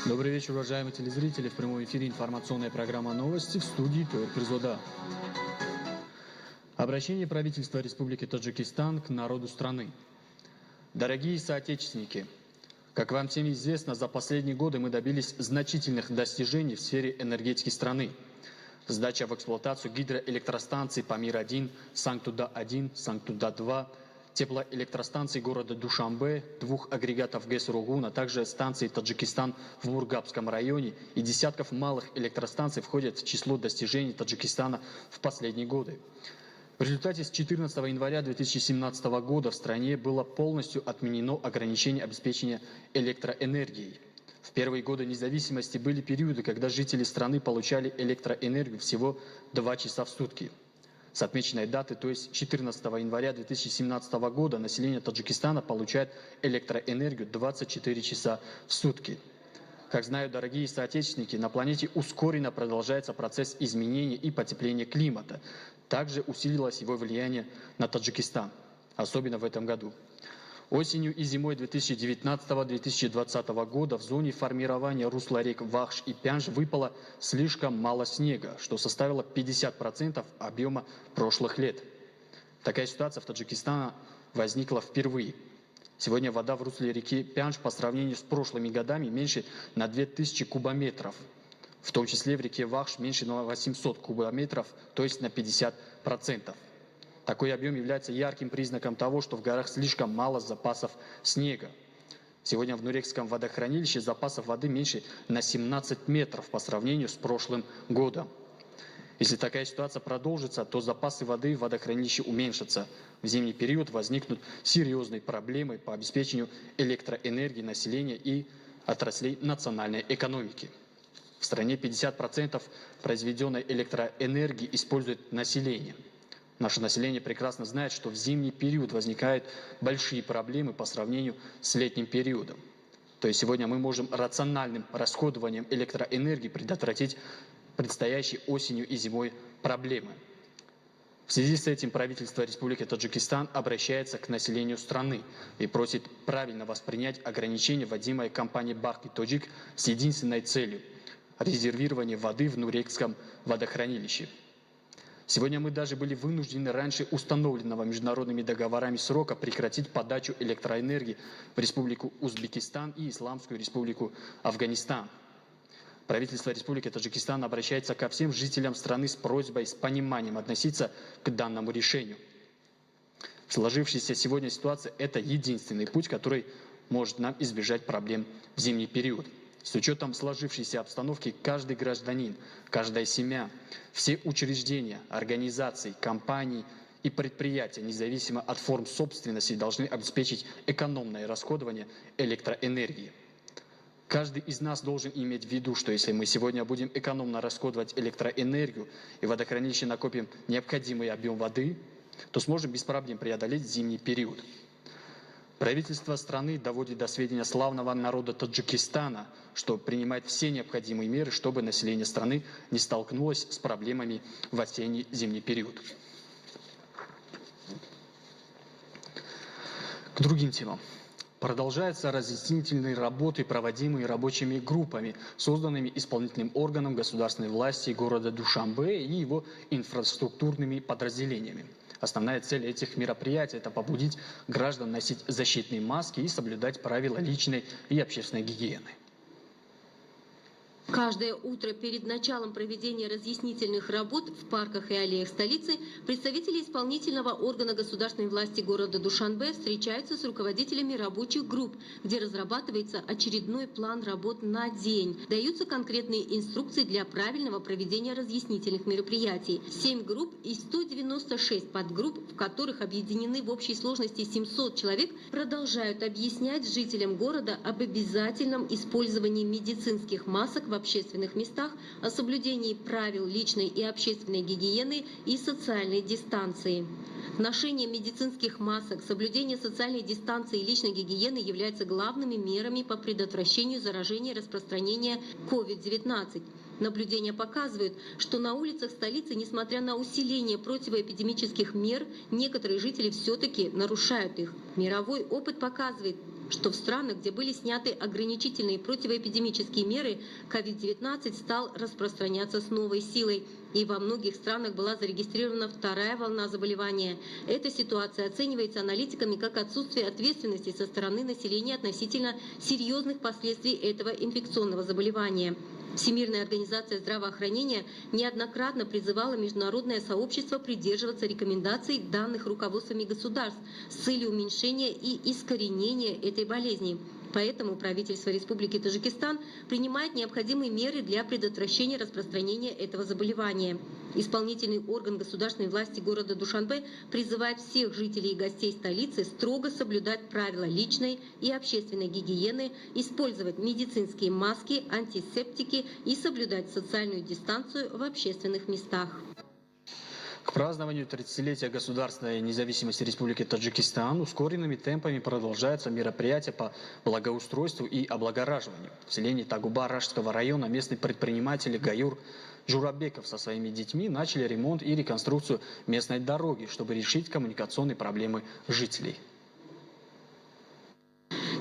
Добрый вечер, уважаемые телезрители. В прямом эфире информационная программа «Новости» в студии Тойр Призода. Обращение правительства Республики Таджикистан к народу страны. Дорогие соотечественники, как вам всем известно, за последние годы мы добились значительных достижений в сфере энергетики страны. Сдача в эксплуатацию гидроэлектростанций Памир-1, Санктуда-1, Санктуда-2, теплоэлектростанций города Душанбе, 2 агрегатов ГЭС Ругун, а также станции Таджикистан в Бургабском районе и десятков малых электростанций входят в число достижений Таджикистана в последние годы. В результате с 14 января 2017 года в стране было полностью отменено ограничение обеспечения электроэнергией. В первые годы независимости были периоды, когда жители страны получали электроэнергию всего 2 часа в сутки. С отмеченной даты, то есть 14 января 2017 года, население Таджикистана получает электроэнергию 24 часа в сутки. Как знают дорогие соотечественники, на планете ускоренно продолжается процесс изменения и потепления климата. Также усилилось его влияние на Таджикистан, особенно в этом году. Осенью и зимой 2019-2020 года в зоне формирования русла рек Вахш и Пянж выпало слишком мало снега, что составило 50% объема прошлых лет. Такая ситуация в Таджикистане возникла впервые. Сегодня вода в русле реки Пянж по сравнению с прошлыми годами меньше на 2000 кубометров. В том числе в реке Вахш меньше на 800 кубометров, то есть на 50%. Такой объем является ярким признаком того, что в горах слишком мало запасов снега. Сегодня в Нурекском водохранилище запасов воды меньше на 17 метров по сравнению с прошлым годом. Если такая ситуация продолжится, то запасы воды в водохранилище уменьшатся. В зимний период возникнут серьезные проблемы по обеспечению электроэнергии населения и отраслей национальной экономики. В стране 50% произведенной электроэнергии использует население. Наше население прекрасно знает, что в зимний период возникают большие проблемы по сравнению с летним периодом. То есть сегодня мы можем рациональным расходованием электроэнергии предотвратить предстоящей осенью и зимой проблемы. В связи с этим правительство Республики Таджикистан обращается к населению страны и просит правильно воспринять ограничения, вводимые компанией Бахти Тоджик с единственной целью – резервирование воды в Нурекском водохранилище. Сегодня мы даже были вынуждены раньше установленного международными договорами срока прекратить подачу электроэнергии в Республику Узбекистан и Исламскую Республику Афганистан. Правительство Республики Таджикистан обращается ко всем жителям страны с просьбой с пониманием относиться к данному решению. Сложившаяся сегодня ситуация – это единственный путь, который может нам избежать проблем в зимний период. С учетом сложившейся обстановки каждый гражданин, каждая семья, все учреждения, организации, компании и предприятия, независимо от форм собственности, должны обеспечить экономное расходование электроэнергии. Каждый из нас должен иметь в виду, что если мы сегодня будем экономно расходовать электроэнергию и в водохранилище накопим необходимый объем воды, то сможем без проблем преодолеть зимний период. Правительство страны доводит до сведения славного народа Таджикистана, что принимает все необходимые меры, чтобы население страны не столкнулось с проблемами в осенне-зимний период. К другим темам. Продолжаются разъяснительные работы, проводимые рабочими группами, созданными исполнительным органом государственной власти города Душанбе и его инфраструктурными подразделениями. Основная цель этих мероприятий – это побудить граждан носить защитные маски и соблюдать правила личной и общественной гигиены. Каждое утро перед началом проведения разъяснительных работ в парках и аллеях столицы представители исполнительного органа государственной власти города Душанбе встречаются с руководителями рабочих групп, где разрабатывается очередной план работ на день. Даются конкретные инструкции для правильного проведения разъяснительных мероприятий. 7 групп и 196 подгрупп, в которых объединены в общей сложности 700 человек, продолжают объяснять жителям города об обязательном использовании медицинских масок в общественных местах, о соблюдении правил личной и общественной гигиены и социальной дистанции. Ношение медицинских масок, соблюдение социальной дистанции и личной гигиены являются главными мерами по предотвращению заражения и распространения COVID-19. Наблюдения показывают, что на улицах столицы, несмотря на усиление противоэпидемических мер, некоторые жители все-таки нарушают их. Мировой опыт показывает, что в странах, где были сняты ограничительные противоэпидемические меры, COVID-19 стал распространяться с новой силой. И во многих странах была зарегистрирована вторая волна заболевания. Эта ситуация оценивается аналитиками как отсутствие ответственности со стороны населения относительно серьезных последствий этого инфекционного заболевания. Всемирная организация здравоохранения неоднократно призывала международное сообщество придерживаться рекомендаций, данных руководствами государств с целью уменьшения и искоренения этой болезни. Поэтому правительство Республики Таджикистан принимает необходимые меры для предотвращения распространения этого заболевания. Исполнительный орган государственной власти города Душанбе призывает всех жителей и гостей столицы строго соблюдать правила личной и общественной гигиены, использовать медицинские маски, антисептики и соблюдать социальную дистанцию в общественных местах. К празднованию 30-летия государственной независимости Республики Таджикистан ускоренными темпами продолжаются мероприятия по благоустройству и облагораживанию. В селении Тагуба Рашского района местный предприниматель Гаюр Джурабеков со своими детьми начали ремонт и реконструкцию местной дороги, чтобы решить коммуникационные проблемы жителей.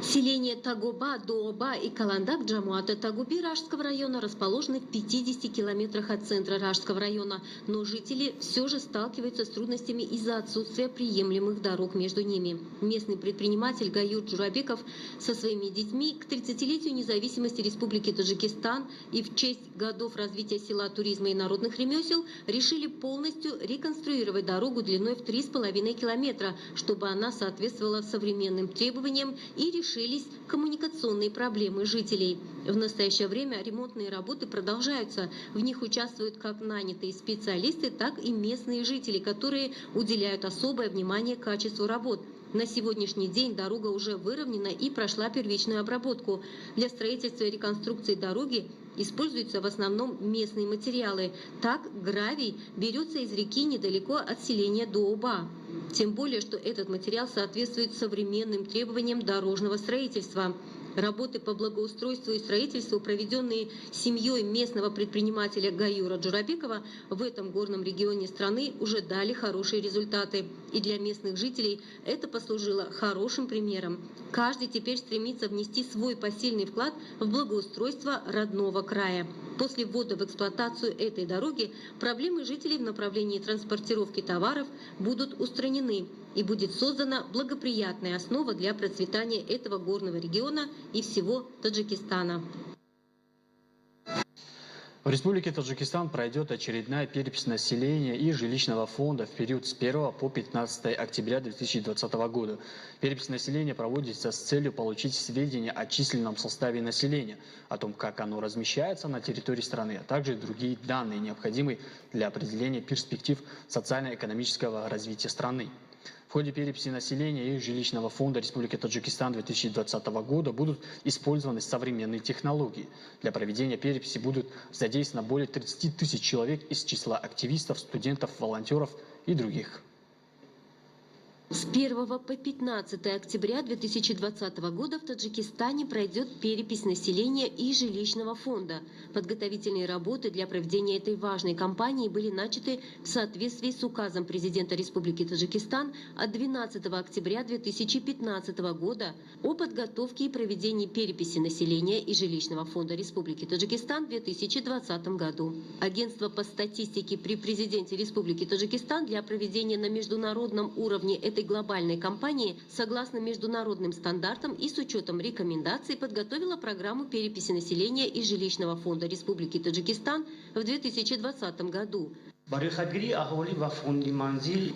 Селения Тагуба, Дооба и Каландак Джамуата Тагуби Рашского района расположены в 50 километрах от центра Рашского района, но жители все же сталкиваются с трудностями из-за отсутствия приемлемых дорог между ними. Местный предприниматель Гаюр Джурабеков со своими детьми к 30-летию независимости Республики Таджикистан и в честь годов развития села, туризма и народных ремесел решили полностью реконструировать дорогу длиной в 3,5 километра, чтобы она соответствовала современным требованиям и решились коммуникационные проблемы жителей. В настоящее время ремонтные работы продолжаются. В них участвуют как нанятые специалисты, так и местные жители, которые уделяют особое внимание качеству работ. На сегодняшний день дорога уже выровнена и прошла первичную обработку. Для строительства и реконструкции дороги используются в основном местные материалы. Так, гравий берется из реки недалеко от селения Дооба. Тем более, что этот материал соответствует современным требованиям дорожного строительства. Работы по благоустройству и строительству, проведенные семьей местного предпринимателя Гаюра Джурабекова в этом горном регионе страны, уже дали хорошие результаты. И для местных жителей это послужило хорошим примером. Каждый теперь стремится внести свой посильный вклад в благоустройство родного края. После ввода в эксплуатацию этой дороги проблемы жителей в направлении транспортировки товаров будут устранены, и будет создана благоприятная основа для процветания этого горного региона и всего Таджикистана. В Республике Таджикистан пройдет очередная перепись населения и жилищного фонда в период с 1 по 15 октября 2020 года. Перепись населения проводится с целью получить сведения о численном составе населения, о том, как оно размещается на территории страны, а также другие данные, необходимые для определения перспектив социально-экономического развития страны. В ходе переписи населения и жилищного фонда Республики Таджикистан 2020 года будут использованы современные технологии. Для проведения переписи будут задействованы более 30 тысяч человек из числа активистов, студентов, волонтеров и других. С 1 по 15 октября 2020 года в Таджикистане пройдет перепись населения и жилищного фонда. Подготовительные работы для проведения этой важной кампании были начаты в соответствии с указом президента Республики Таджикистан от 12 октября 2015 года о подготовке и проведении переписи населения и жилищного фонда Республики Таджикистан в 2020 году. Агентство по статистике при президенте Республики Таджикистан для проведения на международном уровне этой глобальной кампании согласно международным стандартам и с учетом рекомендаций подготовила программу переписи населения и жилищного фонда Республики Таджикистан в 2020 году.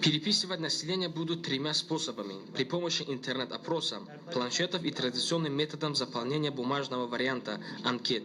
Переписывать население будут тремя способами: при помощи интернет-опроса, планшетов и традиционным методом заполнения бумажного варианта анкет.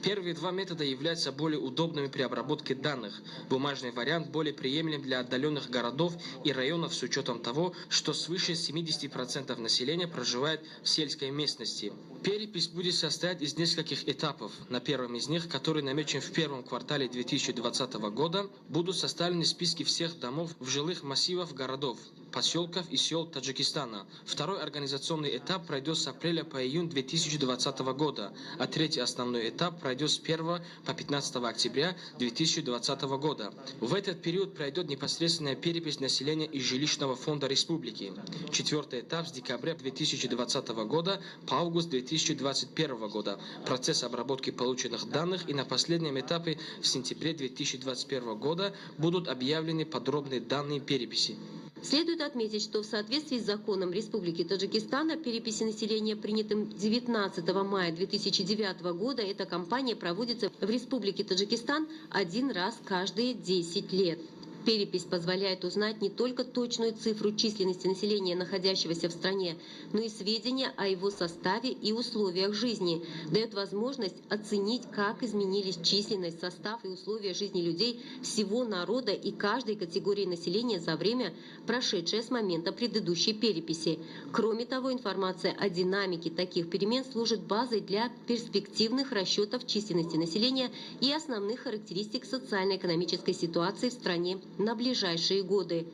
Первые два метода являются более удобными при обработке данных. Бумажный вариант более приемлем для отдаленных городов и районов с учетом того, что свыше 70% населения проживает в сельской местности. Перепись будет состоять из нескольких этапов. На первом из них, который намечен в первом квартале 2020 года, будут составлены списки всех домов в жилых массивах городов. поселков и сел Таджикистана. Второй организационный этап пройдет с апреля по июнь 2020 года, а третий основной этап пройдет с 1 по 15 октября 2020 года. В этот период пройдет непосредственная перепись населения и жилищного фонда республики. Четвертый этап с декабря 2020 года по август 2021 года. Процесс обработки полученных данных, и на последнем этапе в сентябре 2021 года будут объявлены подробные данные переписи. Следует отметить, что в соответствии с законом Республики Таджикистан о переписи населения, принятым 19 мая 2009 года, эта кампания проводится в Республике Таджикистан один раз каждые 10 лет. Перепись позволяет узнать не только точную цифру численности населения, находящегося в стране, но и сведения о его составе и условиях жизни, дает возможность оценить, как изменились численность, состав и условия жизни людей всего народа и каждой категории населения за время, прошедшее с момента предыдущей переписи. Кроме того, информация о динамике таких перемен служит базой для перспективных расчетов численности населения и основных характеристик социально-экономической ситуации в стране на ближайшие годы.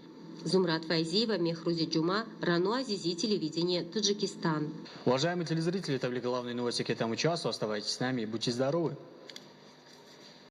Зумрат Файзиева, Мехрузи Джума, Рано Азизи, телевидение Таджикистан. Уважаемые телезрители, это были главные новости к этому часу. Оставайтесь с нами и будьте здоровы.